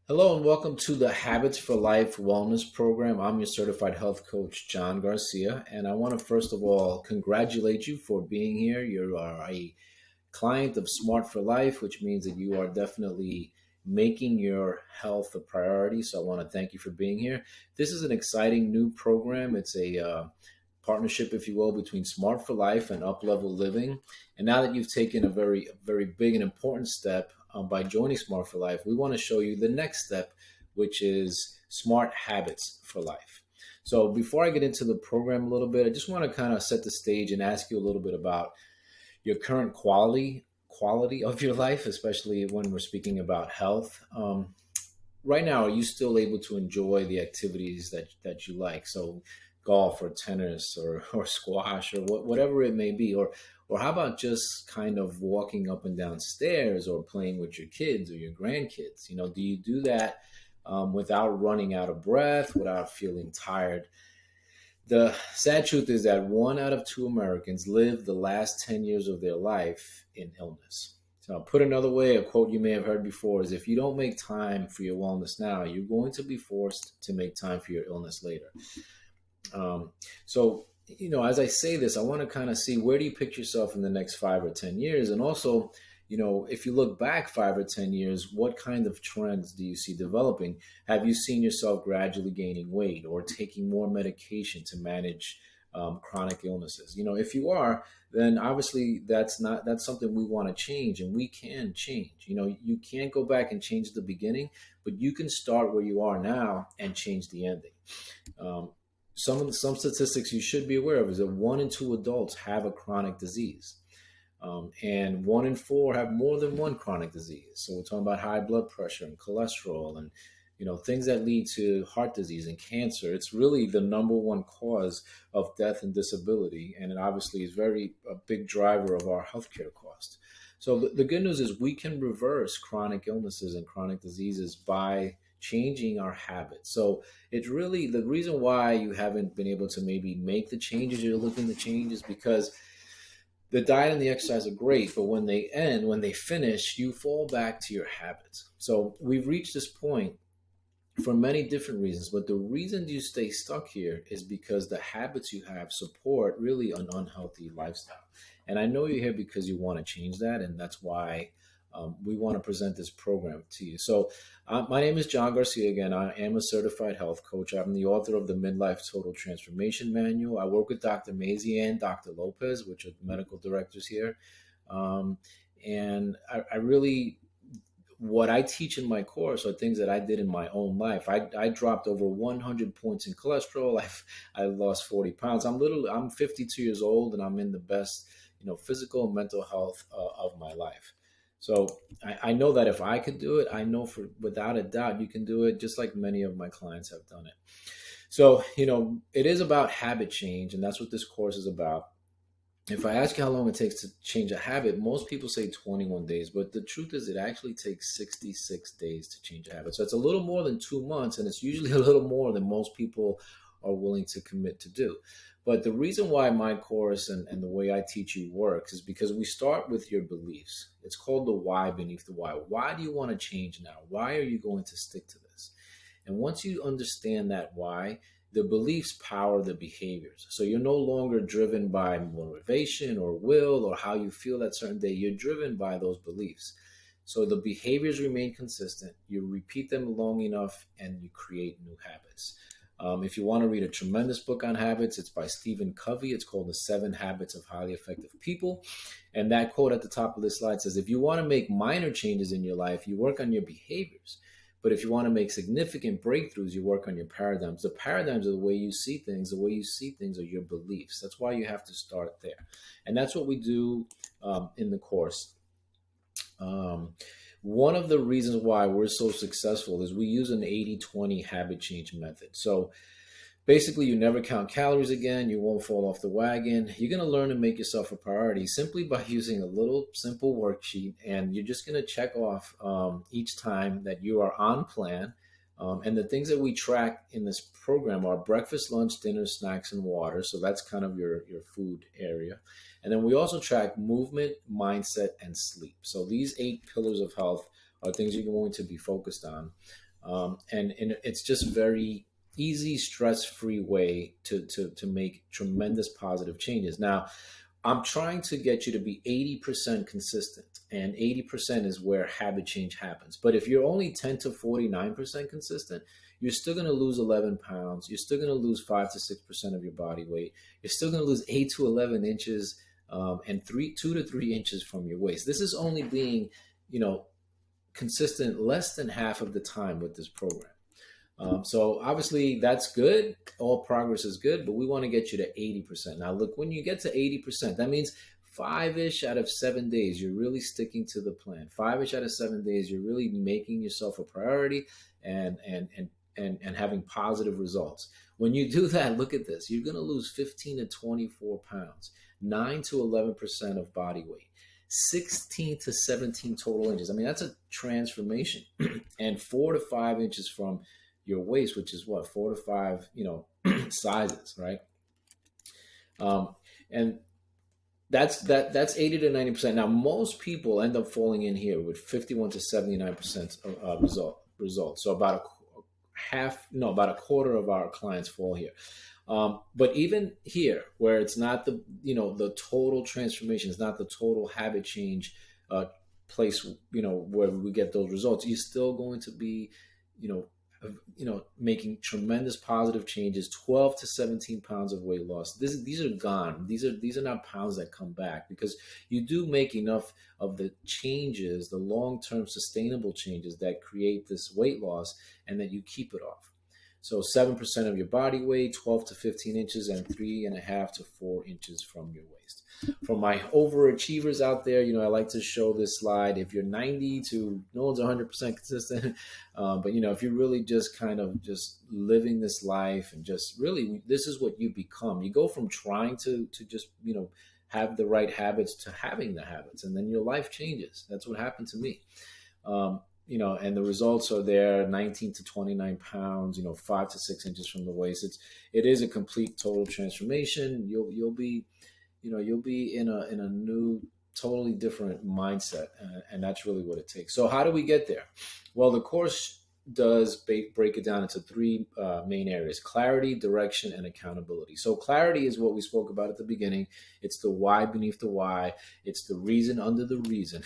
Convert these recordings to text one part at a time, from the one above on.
Hello and welcome to the Habits for Life Wellness Program. I'm your certified health coach, John Garcia, and I want to first of all congratulate you for being here. You are a client of Smart for Life, which means that you are definitely making your health a priority. So I want to thank you for being here. This is an exciting new program. It's a partnership, if you will, between Smart for Life and Up Level Living. And now that you've taken a very big and important step by joining Smart for Life, we want to show you the next step, which is Smart Habits for Life. So before I get into the program a little bit, I just want to kind of set the stage and ask you a little bit about your current quality of your life, especially when we're speaking about health. Right now, are you still able to enjoy the activities that you like? So, golf or tennis or squash or whatever it may be, or how about just kind of walking up and down stairs or playing with your kids or your grandkids? Do you do that without running out of breath, without feeling tired? The sad truth is that 1 out of 2 Americans live the last 10 years of their life in illness. So, put another way, a quote you may have heard before is if you don't make time for your wellness now, you're going to be forced to make time for your illness later. Um, so, as I say this, I want to kind of see where do you picture yourself in the next 5 or 10 years? And also, if you look back 5 or 10 years, what kind of trends do you see developing? Have you seen yourself gradually gaining weight or taking more medication to manage chronic illnesses? If you are, then obviously that's something we want to change, and we can change. You can't go back and change the beginning, but you can start where you are now and change the ending. Um, some statistics you should be aware of is that 1 in 2 adults have a chronic disease, and 1 in 4 have more than one chronic disease. So we're talking about high blood pressure and cholesterol, and things that lead to heart disease and cancer. It's really the number one cause of death and disability, and it obviously is a big driver of our healthcare cost. So the good news is we can reverse chronic illnesses and chronic diseases by changing our habits. So it's really the reason why you haven't been able to maybe make the changes you're looking to change is because the diet and the exercise are great, but when they finish, you fall back to your habits. So we've reached this point for many different reasons, but the reason you stay stuck here is because the habits you have support really an unhealthy lifestyle. And I know you're here because you want to change that, and that's why we want to present this program to you. So, my name is John Garcia. Again, I am a certified health coach. I'm the author of the Midlife Total Transformation Manual. I work with Dr. Maisie and Dr. Lopez, which are the medical directors here. Um, and I really what I teach in my course are things that I did in my own life. I dropped over 100 points in cholesterol. I lost 40 pounds. I'm 52 years old and I'm in the best, physical and mental health of my life. So I know that if I could do it, I know for without a doubt you can do it just like many of my clients have done it. So, it is about habit change, and that's what this course is about. If I ask you how long it takes to change a habit, most people say 21 days, but the truth is it actually takes 66 days to change a habit. So it's a little more than 2 months, and it's usually a little more than most people are willing to commit to do. But the reason why my course and the way I teach you works is because we start with your beliefs. It's called the why beneath the why. Why do you want to change now? Why are you going to stick to this? And once you understand that why, the beliefs power the behaviors. So you're no longer driven by motivation or will or how you feel that certain day. You're driven by those beliefs. So the behaviors remain consistent. You repeat them long enough and you create new habits. If you want to read a tremendous book on habits, it's by Stephen Covey. It's called The 7 Habits of Highly Effective People. And that quote at the top of this slide says, if you want to make minor changes in your life, you work on your behaviors. But if you want to make significant breakthroughs, you work on your paradigms. The paradigms are the way you see things. The way you see things are your beliefs. That's why you have to start there. And that's what we do in the course. Um, One of the reasons why we're so successful is we use an 80-20 habit change method. So basically, you never count calories again. You won't fall off the wagon. You're going to learn to make yourself a priority simply by using a little simple worksheet. And you're just going to check off each time that you are on plan. And the things that we track in this program are breakfast, lunch, dinner, snacks, and water. So that's kind of your food area. And then we also track movement, mindset, and sleep. So these 8 pillars of health are things you're going to be focused on. And it's just very easy, stress-free way to make tremendous positive changes. Now, I'm trying to get you to be 80% consistent, and 80% is where habit change happens. But if you're only 10 to 49% consistent, you're still going to lose 11 pounds. You're still going to lose 5 to 6% of your body weight. You're still going to lose 8 to 11 inches and 2 to 3 inches from your waist. This is only being, you know, consistent less than half of the time with this program. So obviously that's good. All progress is good, but we want to get you to 80%. Now, look, when you get to 80%, that means 5-ish out of 7 days, you're really sticking to the plan. 5-ish out of 7 days, you're really making yourself a priority and having positive results. When you do that, look at this. You're going to lose 15 to 24 pounds, 9 to 11% of body weight, 16 to 17 total inches. I mean, that's a transformation. And 4 to 5 inches from your waist, which is what, 4 to 5, sizes, right? And that's 80 to 90%. Now, most people end up falling in here with 51 to 79% result. So about a quarter of our clients fall here. But even here, where it's not the total transformation, it's not the total habit change place, where we get those results, you're still going to be, making tremendous positive changes. 12 to 17 pounds of weight loss. These are gone. These are not pounds that come back, because you do make enough of the changes, the long-term sustainable changes that create this weight loss, and that you keep it off. So 7% of your body weight, 12 to 15 inches, and 3.5 to 4 inches from your waist. For my overachievers out there, I like to show this slide. If you're 90 to, no one's 100% consistent, but if you're really just kind of just living this life and just really, this is what you become. You go from trying to just, have the right habits to having the habits, and then your life changes. That's what happened to me. And the results are there: 19 to 29 pounds, 5 to 6 inches from the waist. It is a complete total transformation. You'll be in a new, totally different mindset, and that's really what it takes. So how do we get there? Well, the course does break it down into three main areas: clarity, direction, and accountability. So clarity is what we spoke about at the beginning. It's the why beneath the why. It's the reason under the reason,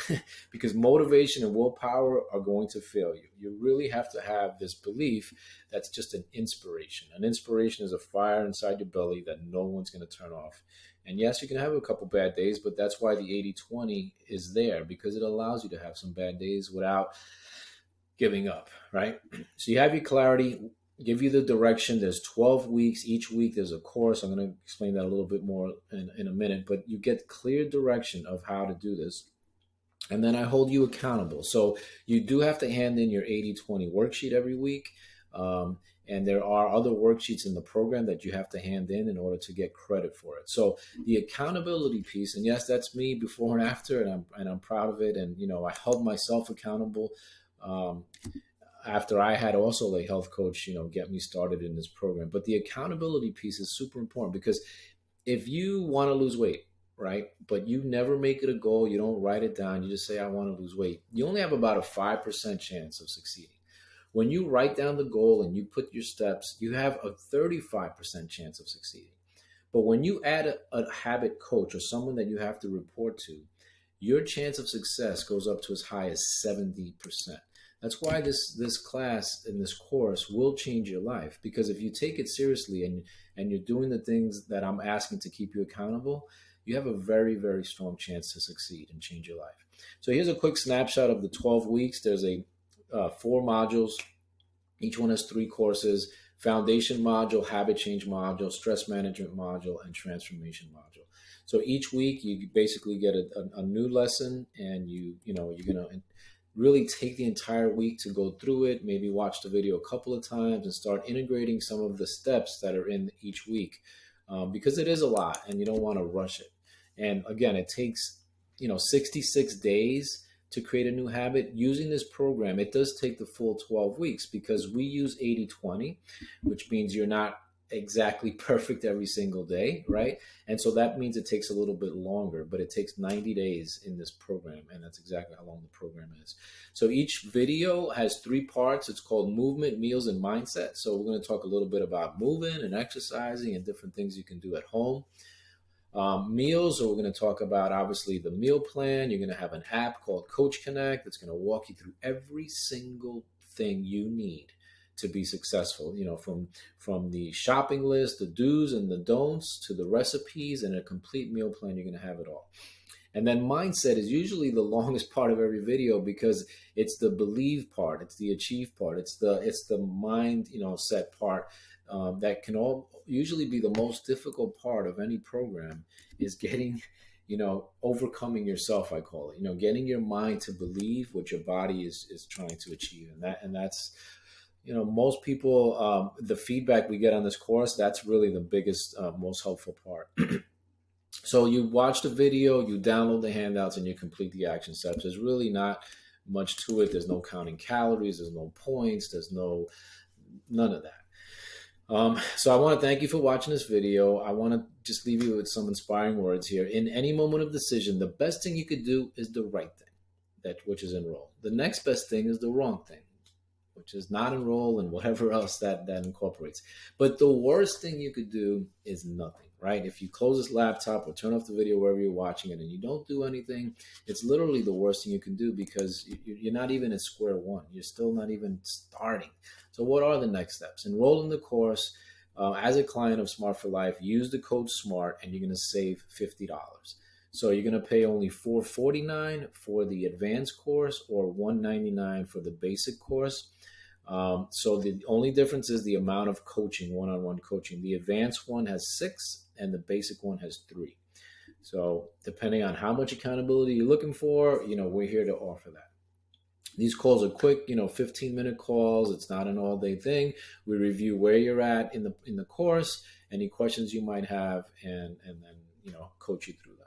because motivation and willpower are going to fail you. You really have to have this belief that's just an inspiration. An inspiration is a fire inside your belly that no one's going to turn off. And yes, you can have a couple bad days, but that's why the 80-20 is there, because it allows you to have some bad days without giving up, right? So you have your clarity, give you the direction. There's 12 weeks. Each week there's a course. I'm going to explain that a little bit more in a minute, but you get clear direction of how to do this. And then I hold you accountable. So you do have to hand in your 80-20 worksheet every week. And there are other worksheets in the program that you have to hand in order to get credit for it. So the accountability piece, and yes, that's me before and after, and I'm proud of it. And I held myself accountable after I had also a health coach, get me started in this program. But the accountability piece is super important, because if you want to lose weight, right, but you never make it a goal, you don't write it down, you just say, I want to lose weight, you only have about a 5% chance of succeeding. When you write down the goal and you put your steps, you have a 35% chance of succeeding. But when you add a habit coach or someone that you have to report to, your chance of success goes up to as high as 70%. That's why this class and this course will change your life, because if you take it seriously and you're doing the things that I'm asking to keep you accountable, you have a very, very strong chance to succeed and change your life. So here's a quick snapshot of the 12 weeks. There's 4 modules. Each one has 3 courses: foundation module, habit change module, stress management module, and transformation module. So each week you basically get a new lesson, and you're going to really take the entire week to go through it, maybe watch the video a couple of times and start integrating some of the steps that are in each week, because it is a lot and you don't want to rush it. And again, it takes 66 days to create a new habit. Using this program, it does take the full 12 weeks, because we use 80-20, which means you're not exactly perfect every single day, right? And so that means it takes a little bit longer, but it takes 90 days in this program, and that's exactly how long the program is. So each video has 3 parts. It's called Movement, Meals, and Mindset. So we're going to talk a little bit about moving and exercising and different things you can do at home. Meals, so we're going to talk about obviously the meal plan. You're going to have an app called Coach Connect that's going to walk you through every single thing you need to be successful, from the shopping list, the do's and the don'ts, to the recipes and a complete meal plan. You're going to have it all. And then mindset is usually the longest part of every video, because it's the believe part, it's the achieve part, it's the mind set part, that can all usually be the most difficult part of any program, is getting overcoming yourself, I call it, getting your mind to believe what your body is trying to achieve. And that's most people, the feedback we get on this course, that's really the biggest, most helpful part. So you watch the video, you download the handouts, and you complete the action steps. There's really not much to it. There's no counting calories. There's no points. There's none of that. So I want to thank you for watching this video. I want to just leave you with some inspiring words here. In any moment of decision, the best thing you could do is the right thing, which is enroll. The next best thing is the wrong thing, which is not enroll, and whatever else that incorporates. But the worst thing you could do is nothing, right? If you close this laptop or turn off the video wherever you're watching it and you don't do anything, it's literally the worst thing you can do, because you're not even at square one. You're still not even starting. So what are the next steps? Enroll in the course. As a client of Smart for Life, use the code SMART and you're going to save $50. So you're going to pay only $449 for the advanced course, or $199 for the basic course. So the only difference is the amount of coaching, one-on-one coaching. The advanced one has 6 and the basic one has 3. So depending on how much accountability you're looking for, we're here to offer that. These calls are quick, 15-minute calls. It's not an all-day thing. We review where you're at in the course, any questions you might have, and then coach you through them.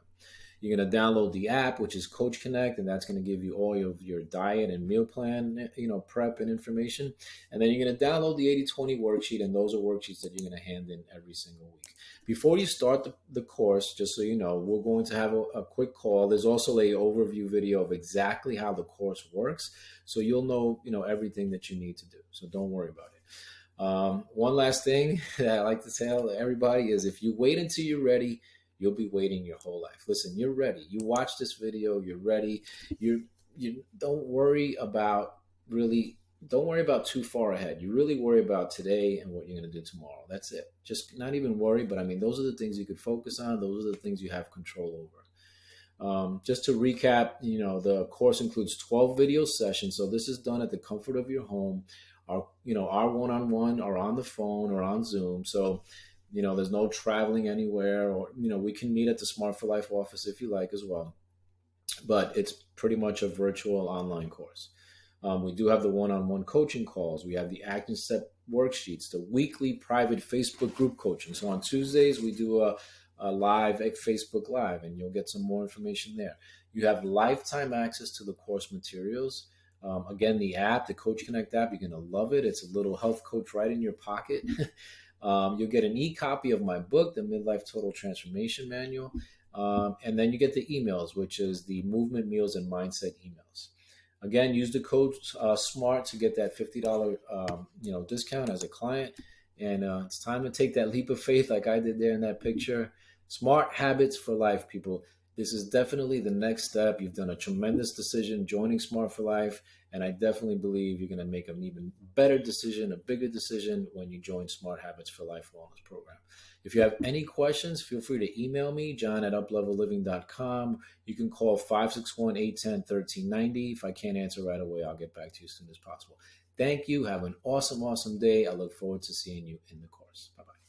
You're going to download the app, which is Coach Connect, and that's going to give you all of your diet and meal plan, prep and information. And then you're going to download the 80/20 worksheet, and those are worksheets that you're going to hand in every single week. Before you start the course, just so you know, we're going to have a quick call. There's also an overview video of exactly how the course works, so you'll know, everything that you need to do. So don't worry about it. One last thing that I like to tell everybody is, if you wait until you're ready, you'll be waiting your whole life. Listen, you're ready. You watch this video, you're ready. You don't worry about too far ahead. You really worry about today and what you're going to do tomorrow. That's it. Just not even worry, but those are the things you could focus on. Those are the things you have control over. Just to recap, the course includes 12 video sessions. So this is done at the comfort of your home. Our one-on-one, or on the phone, or on Zoom. So there's no traveling anywhere, or, we can meet at the Smart for Life office if you like as well. But it's pretty much a virtual online course. We do have the one-on-one coaching calls. We have the action step worksheets, the weekly private Facebook group coaching. So on Tuesdays, we do a live Facebook Live, and you'll get some more information there. You have lifetime access to the course materials. Again, the app, the Coach Connect app, you're going to love it. It's a little health coach right in your pocket. You'll get an e-copy of my book, The Midlife Total Transformation Manual. And then you get the emails, which is the Movement, Meals, and Mindset emails. Again, use the code SMART to get that $50 discount as a client. And it's time to take that leap of faith like I did there in that picture. Smart habits for life, people. This is definitely the next step. You've done a tremendous decision joining Smart for Life, and I definitely believe you're going to make an even better decision, a bigger decision, when you join Smart Habits for Life Wellness Program. If you have any questions, feel free to email me, john@uplevelliving.com. You can call 561-810-1390. If I can't answer right away, I'll get back to you as soon as possible. Thank you. Have an awesome, awesome day. I look forward to seeing you in the course. Bye-bye.